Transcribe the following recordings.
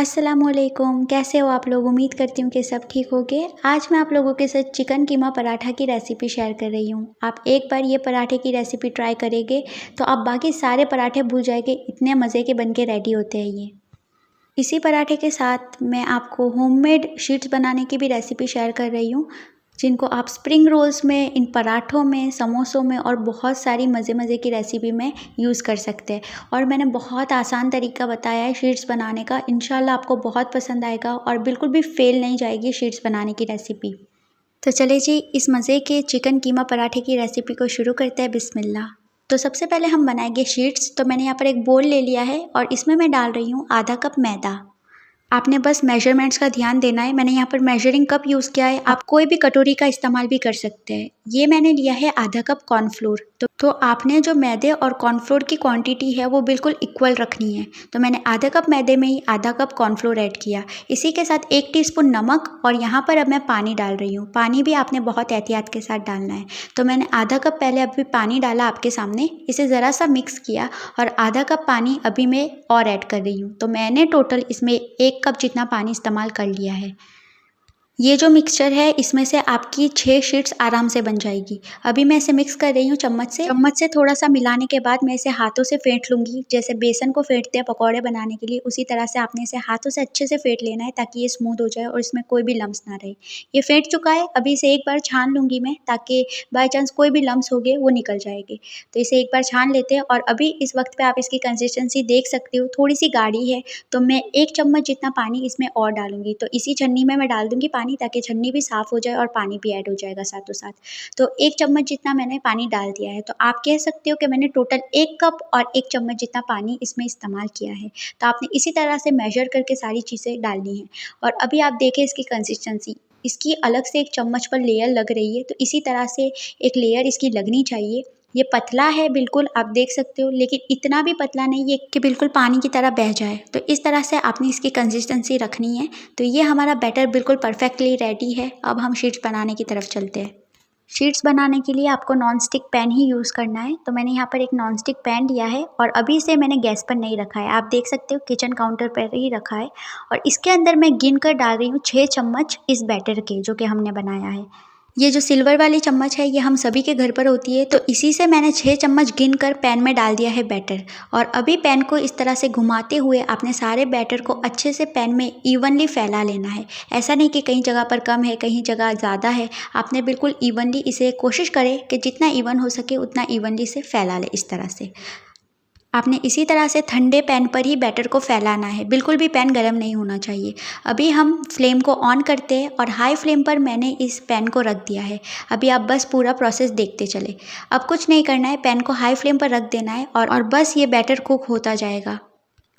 अस्सलामुअलैकुम, कैसे हो आप लोग? उम्मीद करती हूँ कि सब ठीक होंगे। आज मैं आप लोगों के साथ चिकन कीमा पराठा की रेसिपी शेयर कर रही हूँ। आप एक बार ये पराठे की रेसिपी ट्राई करेंगे तो आप बाकी सारे पराठे भूल जाएंगे, इतने मज़े के बन के रेडी होते हैं ये। इसी पराठे के साथ मैं आपको होममेड शीट्स बनाने की भी रेसिपी शेयर कर रही हूँ, जिनको आप स्प्रिंग रोल्स में, इन पराठों में, समोसों में और बहुत सारी मज़े-मज़े की रेसिपी में यूज़ कर सकते हैं। और मैंने बहुत आसान तरीका बताया है शीट्स बनाने का, इंशाल्लाह आपको बहुत पसंद आएगा और बिल्कुल भी फेल नहीं जाएगी शीट्स बनाने की रेसिपी। तो चलिए जी, इस मज़े के चिकन कीमा पराठे की रेसिपी को शुरू करते हैं। बिस्मिल्लाह। तो सबसे पहले हम बनाएंगे शीट्स। तो मैंने यहाँ पर एक बोल ले लिया है और इसमें मैं डाल रही हूँ आधा कप मैदा। आपने बस मेजरमेंट्स का ध्यान देना है। मैंने यहाँ पर मेजरिंग कप यूज़ किया है, आप कोई भी कटोरी का इस्तेमाल भी कर सकते हैं। ये मैंने लिया है आधा कप कॉर्नफ्लोर। तो आपने जो मैदे और कॉर्नफ्लोर की क्वांटिटी है वो बिल्कुल इक्वल रखनी है। तो मैंने आधा कप मैदे में ही आधा कप कॉर्नफ्लोर ऐड किया। इसी के साथ 1 टीस्पून नमक और यहाँ पर अब मैं पानी डाल रही हूँ। पानी भी आपने बहुत एहतियात के साथ डालना है। तो मैंने आधा कप पहले अभी पानी डाला आपके सामने, इसे ज़रा सा मिक्स किया और आधा कप पानी अभी मैं और ऐड कर रही हूँ। तो मैंने टोटल इसमें 1 कप जितना पानी इस्तेमाल कर लिया है। ये जो मिक्सचर है इसमें से आपकी 6 शीट्स आराम से बन जाएगी। अभी मैं इसे मिक्स कर रही हूँ चम्मच से। चम्मच से थोड़ा-सा मिलाने के बाद मैं इसे हाथों से फेंट लूँगी, जैसे बेसन को फेंटते हैं पकौड़े बनाने के लिए, उसी तरह से आपने इसे हाथों से अच्छे से फेंट लेना है ताकि ये स्मूथ हो जाए और इसमें कोई भी लम्स ना रहे। ये फेंट चुका है, अभी इसे एक बार छान लूँगी मैं, ताकि बाय चांस कोई भी लम्स होंगे वो निकल जाएँगे। तो इसे एक बार छान लेते हैं और अभी इस वक़्त पे आप इसकी कंसिस्टेंसी देख सकते हो, थोड़ी-सी गाढ़ी है, तो मैं 1 चम्मच जितना पानी इसमें और डालूँगी। तो इसी छन्नी में मैं डाल दूँगी पानी, ताकि छन्नी भी साफ़ हो जाए और पानी भी ऐड हो जाएगा साथों साथ। तो 1 चम्मच जितना मैंने पानी डाल दिया है। तो आप कह सकते हो कि मैंने टोटल 1 कप और 1 चम्मच जितना पानी इसमें इस्तेमाल किया है। तो आपने इसी तरह से मेज़र करके सारी चीज़ें डालनी है। और अभी आप देखें इसकी कंसिस्टेंसी, इसकी अलग से एक चम्मच पर लेयर लग रही है, तो इसी तरह से एक लेयर इसकी लगनी चाहिए। ये पतला है बिल्कुल, आप देख सकते हो, लेकिन इतना भी पतला नहीं है कि बिल्कुल पानी की तरह बह जाए। तो इस तरह से आपने इसकी कंसिस्टेंसी रखनी है। तो ये हमारा बैटर बिल्कुल परफेक्टली रेडी है। अब हम शीट्स बनाने की तरफ चलते हैं। शीट्स बनाने के लिए आपको नॉन स्टिक पैन ही यूज़ करना है। तो मैंने यहाँ पर एक नॉन स्टिक पैन लिया है और अभी इसे मैंने गैस पर नहीं रखा है, आप देख सकते हो किचन काउंटर पर ही रखा है। और इसके अंदर मैं गिन कर डाल रही हूँ 6 चम्मच इस बैटर के, जो कि हमने बनाया है। ये जो सिल्वर वाली चम्मच है ये हम सभी के घर पर होती है। तो इसी से मैंने 6 चम्मच गिन कर पैन में डाल दिया है बैटर। और अभी पैन को इस तरह से घुमाते हुए आपने सारे बैटर को अच्छे से पैन में इवनली फैला लेना है। ऐसा नहीं कि कहीं जगह पर कम है, कहीं जगह ज़्यादा है। आपने बिल्कुल इवनली इसे कोशिश करें कि जितना इवन हो सके उतना इवनली से फैला लें इस तरह से। आपने इसी तरह से ठंडे पैन पर ही बैटर को फैलाना है, बिल्कुल भी पैन गर्म नहीं होना चाहिए। अभी हम फ्लेम को ऑन करते हैं और हाई फ्लेम पर मैंने इस पैन को रख दिया है। अभी आप बस पूरा प्रोसेस देखते चले। अब कुछ नहीं करना है, पैन को हाई फ्लेम पर रख देना है और बस ये बैटर कुक होता जाएगा।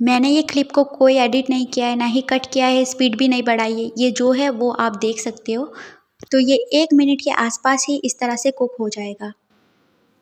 मैंने ये क्लिप को कोई एडिट नहीं किया है, ना ही कट किया है, स्पीड भी नहीं बढ़ाई है। ये जो है वो आप देख सकते हो। तो ये 1 मिनट के आसपास ही इस तरह से कुक हो जाएगा।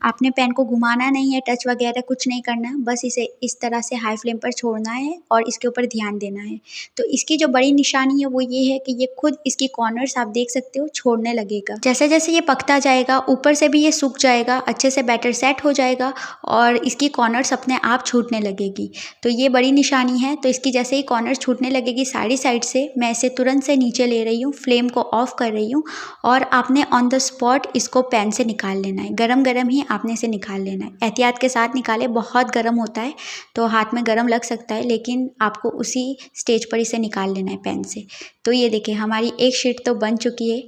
आपने पैन को घुमाना नहीं है, टच वगैरह कुछ नहीं करना है, बस इसे इस तरह से हाई फ्लेम पर छोड़ना है और इसके ऊपर ध्यान देना है। तो इसकी जो बड़ी निशानी है वो ये है कि ये खुद इसकी कॉर्नर्स आप देख सकते हो छोड़ने लगेगा। जैसे जैसे ये पकता जाएगा ऊपर से भी ये सूख जाएगा, अच्छे से बैटर सेट हो जाएगा और इसकी कॉर्नर्स अपने आप छूटने लगेगी। तो ये बड़ी निशानी है। तो इसकी जैसे ही कॉर्नर्स छूटने लगेगी सारी साइड से, मैं इसे तुरंत से नीचे ले रही हूँ, फ्लेम को ऑफ कर रही हूँ और आपने ऑन द स्पॉट इसको पैन से निकाल लेना है। गरम गरम ही आपने इसे निकाल लेना है। एहतियात के साथ निकालें, बहुत गर्म होता है तो हाथ में गरम लग सकता है, लेकिन आपको उसी स्टेज पर इसे निकाल लेना है पैन से। तो ये देखिए हमारी एक शीट तो बन चुकी है।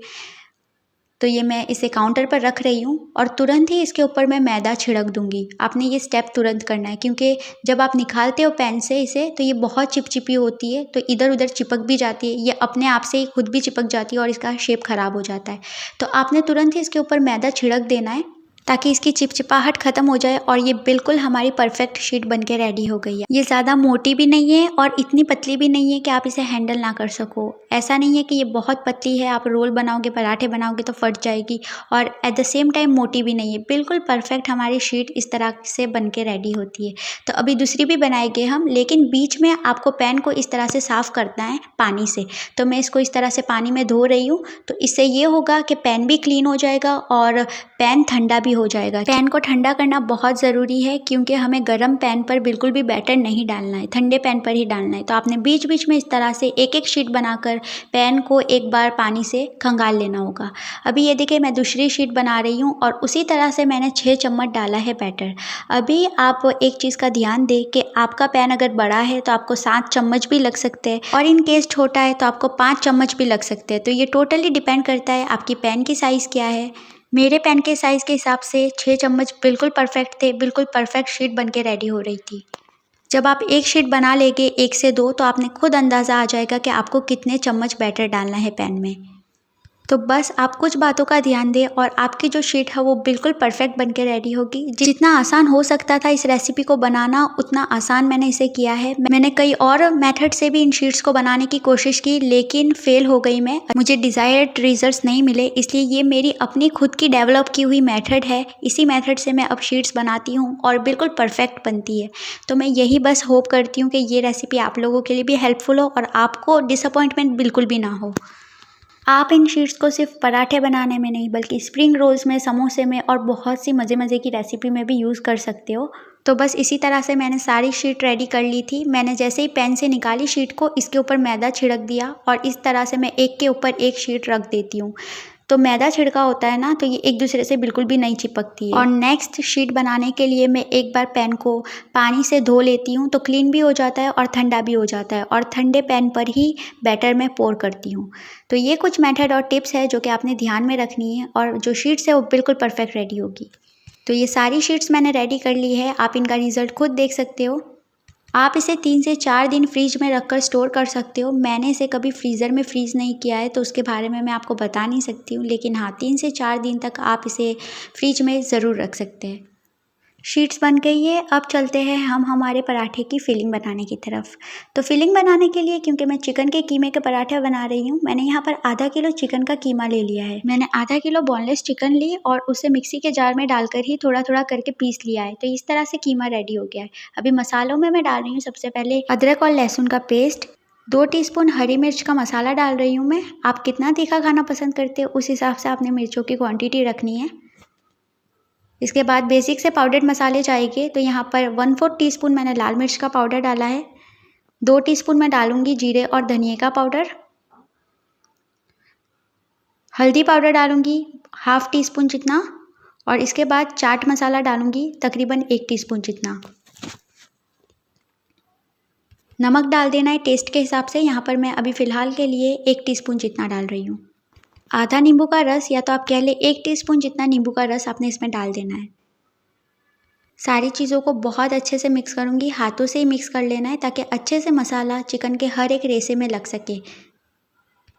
तो ये मैं इसे काउंटर पर रख रही हूँ और तुरंत ही इसके ऊपर मैं मैदा छिड़क दूंगी। आपने ये स्टेप तुरंत करना है, क्योंकि जब आप निकालते हो पैन से इसे तो ये बहुत चिपचिपी होती है, तो इधर उधर चिपक भी जाती है, ये अपने आप से ही खुद भी चिपक जाती है और इसका शेप खराब हो जाता है। तो आपने तुरंत ही इसके ऊपर मैदा छिड़क देना है ताकि इसकी चिपचिपाहट खत्म हो जाए और ये बिल्कुल हमारी परफेक्ट शीट बनके रेडी हो गई है। ये ज़्यादा मोटी भी नहीं है और इतनी पतली भी नहीं है कि आप इसे हैंडल ना कर सको। ऐसा नहीं है कि ये बहुत पतली है, आप रोल बनाओगे, पराठे बनाओगे तो फट जाएगी, और एट द सेम टाइम मोटी भी नहीं है। बिल्कुल परफेक्ट हमारी शीट इस तरह से बनके रेडी होती है। तो अभी दूसरी भी बनाएंगे हम, लेकिन बीच में आपको पैन को इस तरह से साफ़ करना है पानी से। तो मैं इसको इस तरह से पानी में धो रही हूँ। तो इससे ये होगा कि पैन भी क्लीन हो जाएगा और पैन ठंडा भी हो जाएगा। पैन को ठंडा करना बहुत ज़रूरी है क्योंकि हमें गर्म पैन पर बिल्कुल भी बैटर नहीं डालना है, ठंडे पैन पर ही डालना है। तो आपने बीच बीच में इस तरह से एक एक शीट बनाकर पैन को एक बार पानी से खंगाल लेना होगा। अभी ये देखिए मैं दूसरी शीट बना रही हूँ और उसी तरह से मैंने 6 चम्मच डाला है बैटर। अभी आप एक चीज़ का ध्यान दें कि आपका पैन अगर बड़ा है तो आपको 7 चम्मच भी लग सकते हैं और इन केस छोटा है तो आपको 5 चम्मच भी लग सकते हैं। तो ये टोटली डिपेंड करता है आपकी पैन की साइज़ क्या है। मेरे पैन के साइज़ के हिसाब से 6 चम्मच बिल्कुल परफेक्ट थे, बिल्कुल परफेक्ट शीट बन के रेडी हो रही थी। जब आप एक शीट बना लेंगे 1 से 2 तो आपने खुद अंदाज़ा आ जाएगा कि आपको कितने चम्मच बैटर डालना है पैन में। तो बस आप कुछ बातों का ध्यान दें और आपकी जो शीट है वो बिल्कुल परफेक्ट बन के रेडी होगी। जितना आसान हो सकता था इस रेसिपी को बनाना उतना आसान मैंने इसे किया है। मैंने कई और मेथड से भी इन शीट्स को बनाने की कोशिश की लेकिन फेल हो गई मैं, मुझे डिज़ायर्ड रिजल्ट्स नहीं मिले। इसलिए ये मेरी अपनी खुद की डेवलप की हुई मेथड है। इसी मेथड से मैं अब शीट्स बनाती हूँ और बिल्कुल परफेक्ट बनती है। तो मैं यही बस होप करती हूँ कि ये रेसिपी आप लोगों के लिए भी हेल्पफुल हो और आपको डिसअपॉइंटमेंट बिल्कुल भी ना हो। आप इन शीट्स को सिर्फ पराठे बनाने में नहीं बल्कि स्प्रिंग रोल्स में, समोसे में और बहुत सी मज़े मज़े की रेसिपी में भी यूज़ कर सकते हो। तो बस इसी तरह से मैंने सारी शीट रेडी कर ली थी। मैंने जैसे ही पैन से निकाली शीट को इसके ऊपर मैदा छिड़क दिया और इस तरह से मैं एक के ऊपर एक शीट रख देती हूँ। तो मैदा छिड़का होता है ना तो ये एक दूसरे से बिल्कुल भी नहीं चिपकती है। और नेक्स्ट शीट बनाने के लिए मैं एक बार पैन को पानी से धो लेती हूँ तो क्लीन भी हो जाता है और ठंडा भी हो जाता है और ठंडे पैन पर ही बैटर मैं पोर करती हूँ। तो ये कुछ मेथड और टिप्स है जो कि आपने ध्यान में रखनी है और जो शीट्स है वो बिल्कुल परफेक्ट रेडी होगी। तो ये सारी शीट्स मैंने रेडी कर ली है, आप इनका रिजल्ट खुद देख सकते हो। आप इसे 3 से 4 दिन फ्रिज में रखकर स्टोर कर सकते हो। मैंने इसे कभी फ्रीज़र में फ्रीज़ नहीं किया है तो उसके बारे में मैं आपको बता नहीं सकती हूँ, लेकिन हाँ 3 से 4 दिन तक आप इसे फ्रिज में ज़रूर रख सकते हैं। शीट्स बन गई है, अब चलते हैं हम हमारे पराठे की फिलिंग बनाने की तरफ। तो फिलिंग बनाने के लिए क्योंकि मैं चिकन के कीमे के पराठे बना रही हूँ, मैंने यहाँ पर आधा किलो चिकन का कीमा ले लिया है। मैंने आधा किलो बोनलेस चिकन ली और उसे मिक्सी के जार में डालकर ही थोड़ा थोड़ा करके पीस लिया है। तो इस तरह से कीमा रेडी हो गया है। अभी मसालों में मैं डाल रही हूँ सबसे पहले अदरक और लहसुन का पेस्ट, 2 टीस्पून हरी मिर्च का मसाला डाल रही हूँ मैं। आप कितना तीखा खाना पसंद करते हो उस हिसाब से आपने मिर्चों की क्वांटिटी रखनी है। इसके बाद बेसिक से पाउडर्ड मसाले चाहिए तो यहाँ पर 1/4 टीस्पून मैंने लाल मिर्च का पाउडर डाला है, 2 टीस्पून मैं डालूंगी जीरे और धनिए का पाउडर, हल्दी पाउडर डालूंगी 1/2 टीस्पून जितना और इसके बाद चाट मसाला डालूंगी तकरीबन 1 टीस्पून जितना। नमक डाल देना है टेस्ट के हिसाब से, यहाँ पर मैं अभी फ़िलहाल के लिए 1 टीस्पून जितना डाल रही हूँ। आधा नींबू का रस या तो आप कह लें 1 टीस्पून जितना नींबू का रस आपने इसमें डाल देना है। सारी चीज़ों को बहुत अच्छे से मिक्स करूँगी, हाथों से ही मिक्स कर लेना है ताकि अच्छे से मसाला चिकन के हर एक रेशे में लग सके।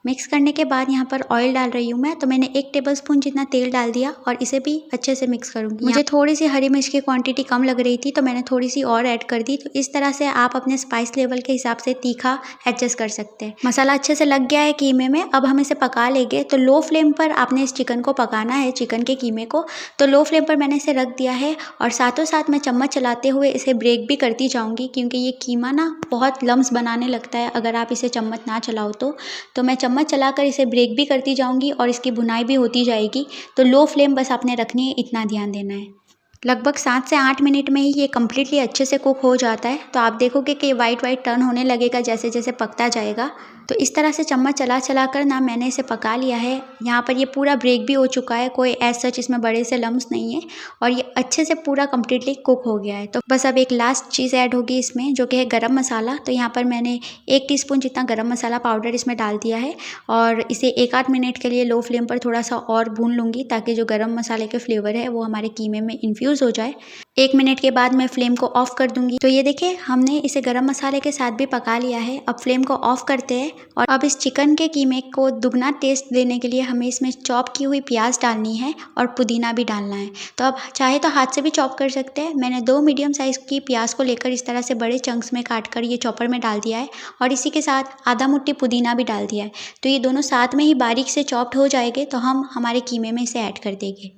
मिक्स करने के बाद यहाँ पर ऑयल डाल रही हूँ मैं, तो मैंने 1 टेबलस्पून जितना तेल डाल दिया और इसे भी अच्छे से मिक्स करूँगी। मुझे थोड़ी सी हरी मिर्च की क्वांटिटी कम लग रही थी तो मैंने थोड़ी सी और ऐड कर दी। तो इस तरह से आप अपने स्पाइस लेवल के हिसाब से तीखा एडजस्ट कर सकते हैं। मसाला अच्छे से लग गया है कीमे में, अब हम इसे पका लेंगे। तो लो फ्लेम पर आपने इस चिकन को पकाना है, चिकन के कीमे को। तो लो फ्लेम पर मैंने इसे रख दिया है और साथों साथ मैं चम्मच चलाते हुए इसे ब्रेक भी करती जाऊँगी क्योंकि ये कीमा ना बहुत लम्स बनाने लगता है अगर आप इसे चम्मच ना चलाओ तो मैं चम्मच चलाकर इसे ब्रेक भी करती जाऊंगी और इसकी भुनाई भी होती जाएगी। तो लो फ्लेम बस आपने रखनी है, इतना ध्यान देना है। लगभग 7 से 8 मिनट में ही ये कम्प्लीटली अच्छे से कुक हो जाता है। तो आप देखोगे कि वाइट वाइट टर्न होने लगेगा जैसे जैसे पकता जाएगा। तो इस तरह से चम्मच चला कर ना मैंने इसे पका लिया है। यहाँ पर ये पूरा ब्रेक भी हो चुका है, कोई एज सच इसमें बड़े से लम्स नहीं है और ये अच्छे से पूरा कम्प्लीटली कुक हो गया है। तो बस अब एक लास्ट चीज़ ऐड होगी इसमें जो कि है गरम मसाला। तो यहाँ पर मैंने 1 टीस्पून जितना गरम मसाला पाउडर इसमें डाल दिया है और इसे 1-8 मिनट के लिए लो फ्लेम पर थोड़ा सा और भून लूँगी ताकि जो गरम मसाले के फ्लेवर है वो हमारे कीमे में इन्फ्यूज़ हो जाए। 1 मिनट के बाद मैं फ्लेम को ऑफ कर दूंगी। तो ये देखिए हमने इसे गरम मसाले के साथ भी पका लिया है। अब फ्लेम को ऑफ करते हैं और अब इस चिकन के कीमे को दुगना टेस्ट देने के लिए हमें इसमें चॉप की हुई प्याज डालनी है और पुदीना भी डालना है। तो अब चाहे तो हाथ से भी चॉप कर सकते हैं। मैंने 2 मीडियम साइज़ की प्याज को लेकर इस तरह से बड़े चंक्स में काट कर ये चॉपर में डाल दिया है और इसी के साथ आधा मुट्ठी पुदीना भी डाल दिया है। तो ये दोनों साथ में ही बारीक से चॉप्ड हो जाएंगे तो हम हमारे कीमे में इसे ऐड कर देंगे।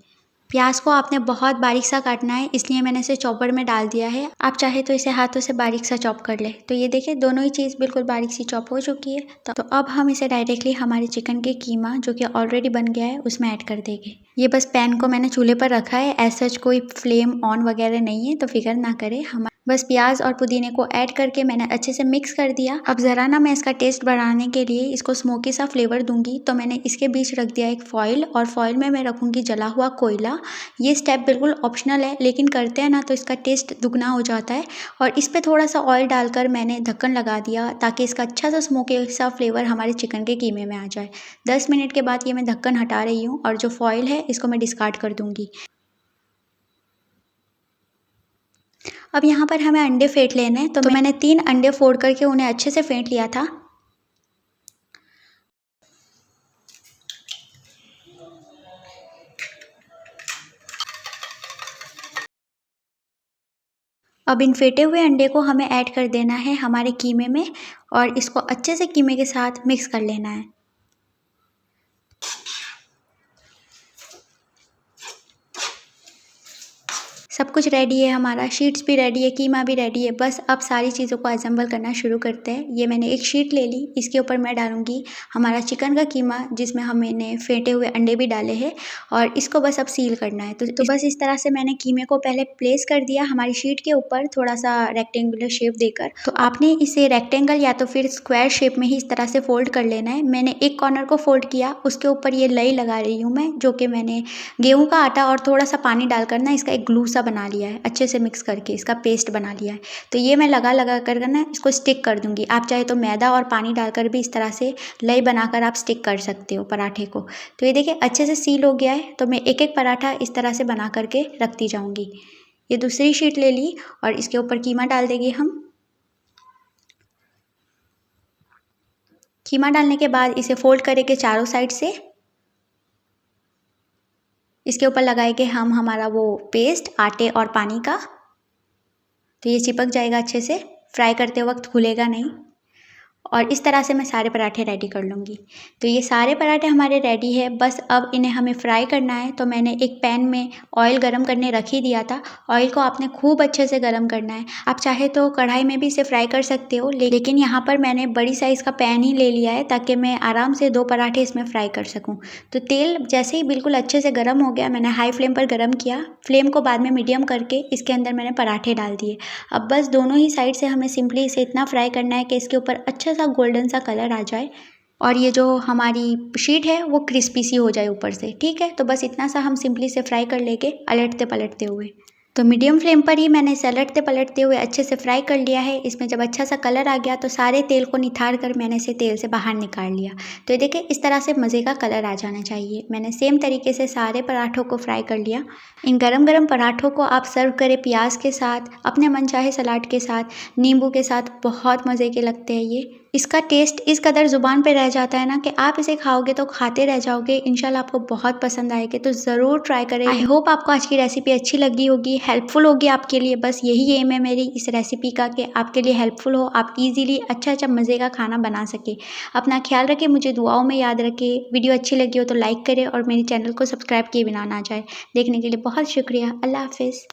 प्याज को आपने बहुत बारीक सा काटना है, इसलिए मैंने इसे चॉपर में डाल दिया है। आप चाहे तो इसे हाथों से बारीक सा चॉप कर ले। तो ये देखिए दोनों ही चीज़ बिल्कुल बारीक सी चॉप हो चुकी है। तो अब हम इसे डायरेक्टली हमारे चिकन के कीमा जो कि ऑलरेडी बन गया है उसमें ऐड कर देंगे। ये बस पैन को मैंने चूल्हे पर रखा है, एज सच कोई फ्लेम ऑन वगैरह नहीं है, तो फिक्र ना करें। हम बस प्याज और पुदीने को ऐड करके मैंने अच्छे से मिक्स कर दिया। अब ज़रा ना मैं इसका टेस्ट बढ़ाने के लिए इसको स्मोकी सा फ्लेवर दूंगी, तो मैंने इसके बीच रख दिया एक फॉइल, और फॉइल में मैं रखूँगी जला हुआ कोयला। ये स्टेप बिल्कुल ऑप्शनल है, लेकिन करते हैं ना तो इसका टेस्ट दुगना हो जाता है। और इस पर थोड़ा सा ऑयल डालकर मैंने ढक्कन लगा दिया, ताकि इसका अच्छा सा स्मोकी सा फ्लेवर हमारे चिकन के कीमे में आ जाए। 10 मिनट के बाद ये मैं ढक्कन हटा रही हूँ, और जो फॉइल है इसको मैं डिस्कार्ड कर दूँगी। अब यहाँ पर हमें अंडे फेंट लेने हैं, तो मैंने 3 अंडे फोड़ करके उन्हें अच्छे से फेंट लिया था। अब इन फेंटे हुए अंडे को हमें ऐड कर देना है हमारे कीमे में, और इसको अच्छे से कीमे के साथ मिक्स कर लेना है। सब कुछ रेडी है, हमारा शीट्स भी रेडी है, कीमा भी रेडी है। बस अब सारी चीज़ों को असेंबल करना शुरू करते हैं। ये मैंने एक शीट ले ली, इसके ऊपर मैं डालूंगी हमारा चिकन का कीमा, जिसमें हमने फेंटे हुए अंडे भी डाले हैं, और इसको बस अब सील करना है। तो बस इस तरह से मैंने कीमे को पहले प्लेस कर दिया हमारी शीट के ऊपर, थोड़ा सा रेक्टेंगुलर शेप देकर। तो आपने इसे रेक्टेंगल या तो फिर स्क्वायर शेप में ही इस तरह से फोल्ड कर लेना है। मैंने एक कॉर्नर को फोल्ड किया, उसके ऊपर ये लई लगा रही हूँ मैं, जो कि मैंने गेहूँ का आटा और थोड़ा सा पानी डालकर ना इसका एक ग्लू सा बना लिया है, अच्छे से मिक्स करके इसका पेस्ट बना लिया है। तो ये मैं लगा कर ना इसको स्टिक कर दूंगी। आप चाहे तो मैदा और पानी डालकर भी इस तरह से लई बनाकर आप स्टिक कर सकते हो पराठे को। तो ये देखिए अच्छे से सील हो गया है। तो मैं एक एक पराठा इस तरह से बना करके रखती जाऊंगी। ये दूसरी शीट ले ली, और इसके ऊपर कीमा डाल देंगे हम। कीमा डालने के बाद इसे फोल्ड करेंगे चारों साइड से। इसके ऊपर लगाएंगे हम हमारा वो पेस्ट आटे और पानी का, तो ये चिपक जाएगा अच्छे से, फ्राई करते वक्त खुलेगा नहीं। और इस तरह से मैं सारे पराठे रेडी कर लूँगी। तो ये सारे पराठे हमारे रेडी है, बस अब इन्हें हमें फ्राई करना है। तो मैंने एक पैन में ऑयल गरम करने रख ही दिया था। ऑयल को आपने खूब अच्छे से गरम करना है। आप चाहे तो कढ़ाई में भी इसे फ्राई कर सकते हो, लेकिन यहाँ पर मैंने बड़ी साइज़ का पैन ही ले लिया है, ताकि मैं आराम से 2 पराठे इसमें फ्राई कर सकूँ। तो तेल जैसे ही बिल्कुल अच्छे से गर्म हो गया, मैंने हाई फ्लेम पर गर्म किया, फ्लेम को बाद में मीडियम करके इसके अंदर मैंने पराठे डाल दिए। अब बस दोनों ही साइड से हमें सिंपली इसे इतना फ्राई करना है कि इसके ऊपर अच्छा सा गोल्डन सा कलर आ जाए, और ये जो हमारी शीट है वो क्रिस्पी सी हो जाए ऊपर से। ठीक है, तो बस इतना सा हम सिंपली से फ्राई कर लेंगे, अलटते पलटते हुए। तो मीडियम फ्लेम पर ही मैंने इसे अलटते पलटते हुए अच्छे से फ्राई कर लिया है। इसमें जब अच्छा सा कलर आ गया, तो सारे तेल को निथार कर मैंने इसे तेल से बाहर निकाल लिया। तो ये देखिए इस तरह से मज़े का कलर आ जाना चाहिए। मैंने सेम तरीके से सारे पराठों को फ्राई कर लिया। इन गरम गरम पराठों को आप सर्व करें प्याज के साथ, अपने मनचाहे सलाद के साथ, नींबू के साथ, बहुत मज़े के लगते हैं ये। इसका टेस्ट इस कदर ज़ुबान पे रह जाता है ना कि आप इसे खाओगे तो खाते रह जाओगे। इंशाल्लाह आपको बहुत पसंद आएगी, तो ज़रूर ट्राई करें। आई होप आपको आज की रेसिपी अच्छी लगी होगी, हेल्पफुल होगी आपके लिए। बस यही एम है मेरी इस रेसिपी का, कि आपके लिए हेल्पफुल हो, आप इजीली अच्छा मज़े का खाना बना सके। अपना ख्याल रखें, मुझे दुआओं में याद रखें। वीडियो अच्छी लगी हो तो लाइक करें, और मेरे चैनल को सब्सक्राइब किए बिना ना जाए। देखने के लिए बहुत शुक्रिया। अल्लाह हाफिज़।